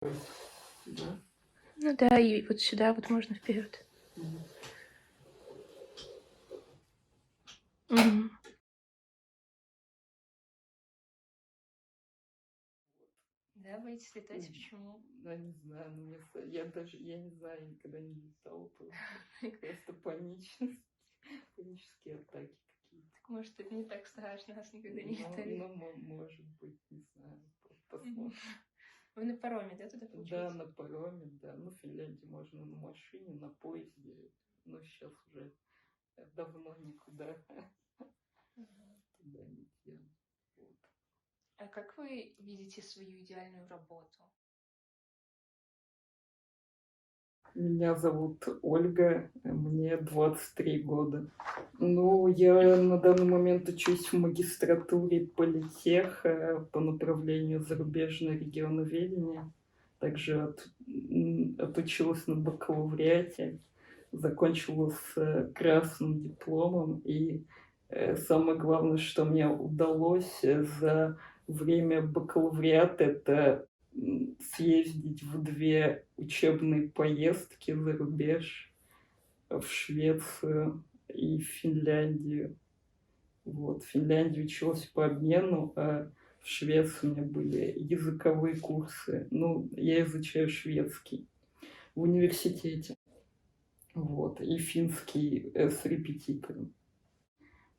Да? Ну да, и вот сюда вот можно вперед. Мгм. Да, боитесь летать? Почему? Да, не знаю, но я не знаю, я никогда не летала, просто панические атаки какие-то. Так может, это не так страшно, раз никогда не летали? Может быть, не знаю, Мгм. посмотрим. Вы на пароме, да, туда Да, получается? на пароме, да. Ну, в Финляндии можно на машине, на поезде. Но сейчас уже давно никуда Мгм. туда не еду. Вот. А как вы видите свою идеальную работу? Меня зовут Ольга, мне 23 года. Ну, я на данный момент учусь в магистратуре политех по направлению зарубежное регионоведение. Также отучилась на бакалавриате, закончила с красным дипломом. И самое главное, что мне удалось за время бакалавриата, это съездить в 2 учебные поездки за рубеж, в Швецию и в Финляндию. Вот. В Финляндии училась по обмену, а в Швеции у меня были языковые курсы. Ну, я изучаю шведский в университете. Вот. И финский с репетитором.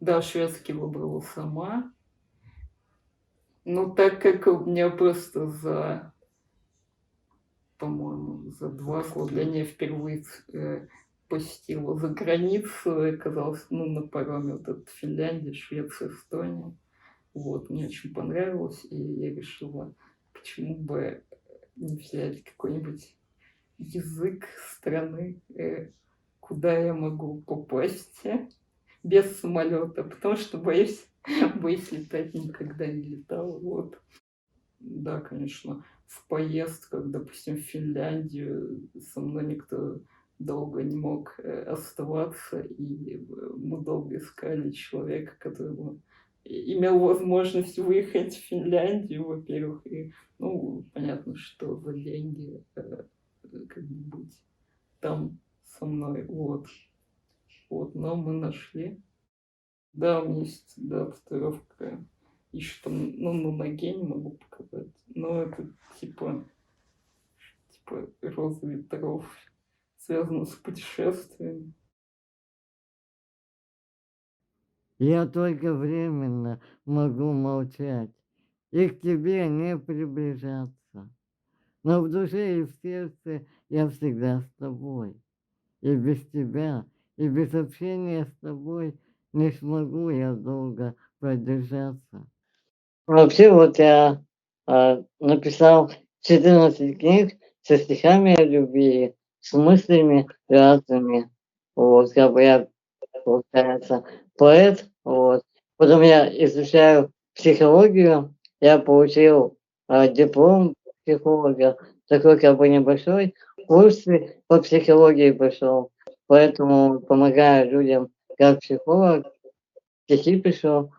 Да, шведский выбрала сама. Ну, так как у меня просто по-моему, за 2 года я впервые посетила за границу, и оказалась, ну, на пароме вот этот Финляндия, Швеция, Эстония. Вот, мне очень понравилось, и я решила, почему бы не взять какой-нибудь язык страны, куда я могу попасть без самолета, потому что боюсь летать, никогда не летала. Вот. Да, конечно, в поездках, допустим, в Финляндию со мной никто долго не мог оставаться, и мы долго искали человека, который бы имел возможность выехать в Финляндию, во-первых, и, ну, понятно, что за деньги как бы быть там со мной, вот. Вот, но мы нашли. Да, у меня есть, да, татуировка. Еще там, ну, на ноге не могу показать. Но это типа роза ветров, связано с путешествиями. Я только временно могу молчать и к тебе не приближаться. Но в душе и в сердце я всегда с тобой. И без тебя, и без общения с тобой не смогу я долго продержаться. Вообще вот я написал 14 книг со стихами о любви, с мыслями разными. Вот, как бы я, получается, поэт. Вот. Потом я изучаю психологию. Я получил диплом психолога, такой как бы небольшой. Курсы по психологии пошел. Поэтому помогаю людям как психолог, стихи пишу.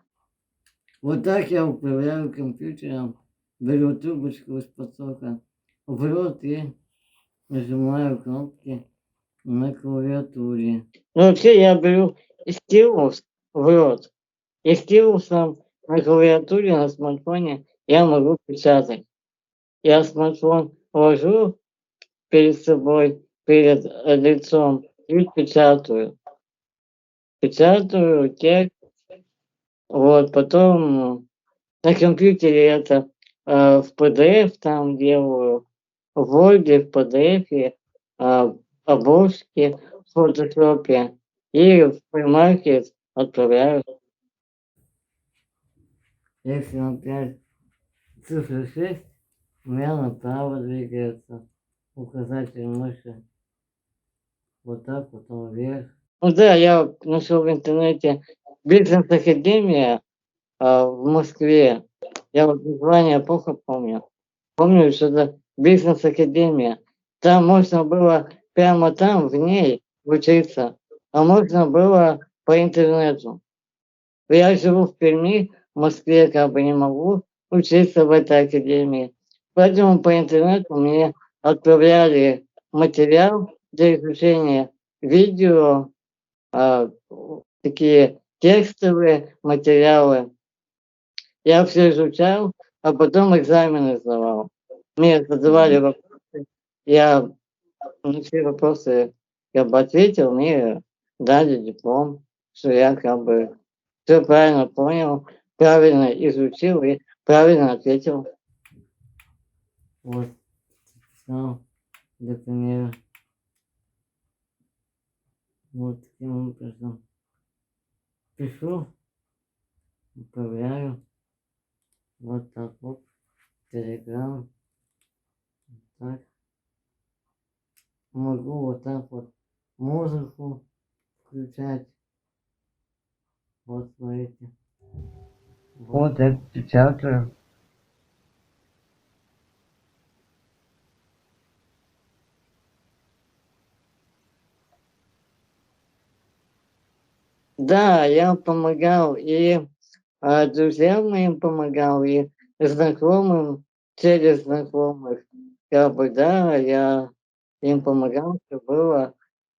Вот так я управляю компьютером, беру трубочку из потока в рот и нажимаю кнопки на клавиатуре. Ну, вообще я беру стилус в рот. И стилусом на клавиатуре на смартфоне я могу печатать. Я смартфон ложу перед собой, перед лицом и печатаю. Печатаю текст. Вот, потом на компьютере это в PDF там делаю, в Word, в PDF, обложки в Photoshop и в Primarket отправляю. Если опять цифра 6, у меня направо двигается указатель мыши. Вот так, потом вверх. Ну да, я нашел в интернете бизнес-академия в Москве. Я вот название плохо помню. Помню, что это бизнес-академия. Там можно было прямо там, в ней, учиться. А можно было по интернету. Я живу в Перми, в Москве как бы не могу учиться в этой академии. Поэтому по интернету мне отправляли материал для изучения, видео, такие текстовые материалы. Я все изучал, а потом экзамены сдавал. Мне задавали вопросы, я на все вопросы ответил, мне дали диплом, что я все правильно понял, правильно изучил и правильно ответил. Вот, написал, например, вот таким образом пишу, управляю, вот так вот, Telegram, так. Могу вот так вот музыку включать. Вот смотрите. Вот это печатаю. Да, я помогал и друзьям моим помогал, и знакомым через знакомых. Да, я им помогал, что было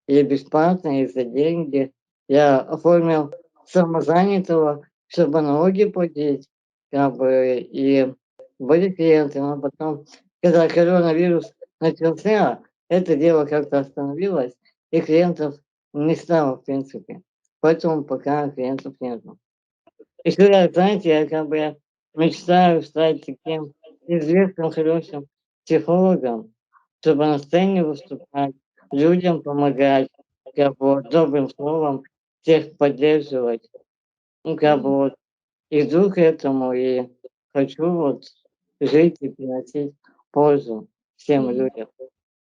и бесплатно, и за деньги. Я оформил самозанятого, чтобы налоги платить, и были клиенты, но потом, когда коронавирус начался, это дело как-то остановилось, и клиентов не стало, в принципе. Поэтому пока клиентов нету. Еще я, знаете, я мечтаю стать таким известным, хорошим психологом, чтобы на сцене выступать, людям помогать, вот добрым словом всех поддерживать. Вот иду к этому и хочу вот жить и приносить пользу всем людям.